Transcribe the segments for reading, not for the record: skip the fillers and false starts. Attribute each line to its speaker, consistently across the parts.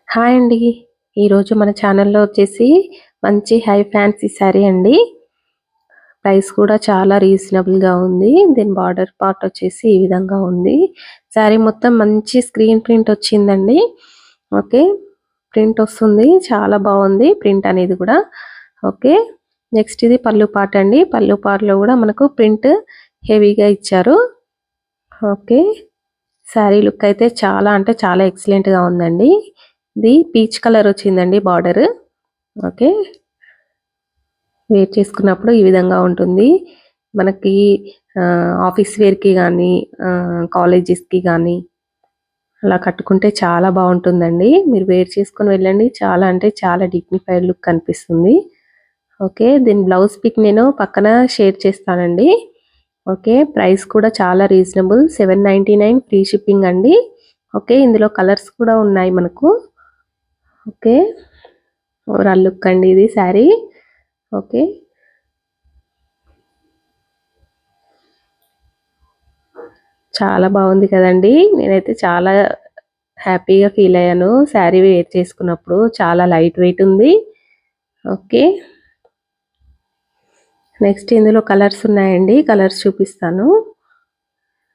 Speaker 1: Hi అండి. ఈరోజు మన ఛానల్‌లో వచ్చేసి మంచి హై ఫ్యాన్సీ శారీ అండి. ప్రైస్ కూడా చాలా రీజనబుల్‌గా ఉంది. దీని బార్డర్ పార్ట్ వచ్చేసి ఈ విధంగా ఉంది. శారీ మొత్తం మంచి స్క్రీన్ ప్రింట్ వచ్చిందండి. ఓకే. ప్రింట్ వస్తుంది. చాలా బాగుంది ప్రింట్ అనేది కూడా. ఓకే. నెక్స్ట్ ఇది పళ్ళు పార్ట్ అండి. పళ్ళు పార్ట్‌లో కూడా మనకు ప్రింట్ హెవీగా ఇచ్చారు. ఓకే. శారీ లుక్ అయితే చాలా అంటే చాలా ఎక్సలెంట్‌గా ఉందండి. ఇది పీచ్ కలర్ వచ్చిందండి బార్డర్. ఓకే. వేర్ చేసుకున్నప్పుడు ఈ విధంగా ఉంటుంది. మనకి ఆఫీస్ వేర్‌కి గానీ, కాలేజెస్‌కి గానీ అలా కట్టుకుంటే చాలా బాగుంటుందండి. మీరు వేర్ చేసుకొని వెళ్ళండి. చాలా అంటే చాలా డిగ్నిఫైడ్ లుక్ కనిపిస్తుంది. ఓకే. దీని బ్లౌజ్ పిక్ నేను పక్కన షేర్ చేస్తానండి. ఓకే. ప్రైస్ కూడా చాలా రీజనబుల్ 799 ఫ్రీ షిప్పింగ్ అండి. ఓకే. ఇందులో కలర్స్ కూడా ఉన్నాయి మనకు. ఓకే. ఓవరాల్ లుక్ అండి ఇది శారీ. ఓకే. చాలా బాగుంది కదండీ! నేనైతే చాలా హ్యాపీగా ఫీల్ అయ్యాను. శారీ వేర్ చేసుకున్నప్పుడు. చాలా లైట్ వెయిట్ ఉంది. ఓకే. నెక్స్ట్ ఇందులో కలర్స్ ఉన్నాయండి. కలర్స్ చూపిస్తాను.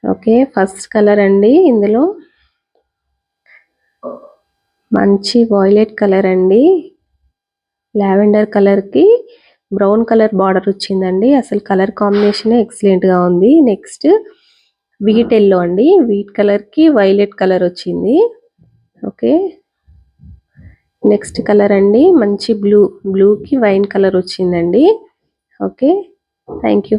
Speaker 1: ఓకే. ఫస్ట్ కలర్ అండి ఇందులో మంచి వాయిలెట్ కలర్ అండి. లావెండర్ కలర్‌కి బ్రౌన్ కలర్ బార్డర్ వచ్చిందండి. అసలు కలర్ కాంబినేషనే ఎక్సలెంట్‌గా ఉంది. నెక్స్ట్ వీట్ యెల్లో అండి. వీట్ కలర్‌కి వైలెట్ కలర్ వచ్చింది. ఓకే. నెక్స్ట్ కలర్ అండి మంచి బ్లూకి వైన్ కలర్ వచ్చిందండి. ఓకే. Thank you.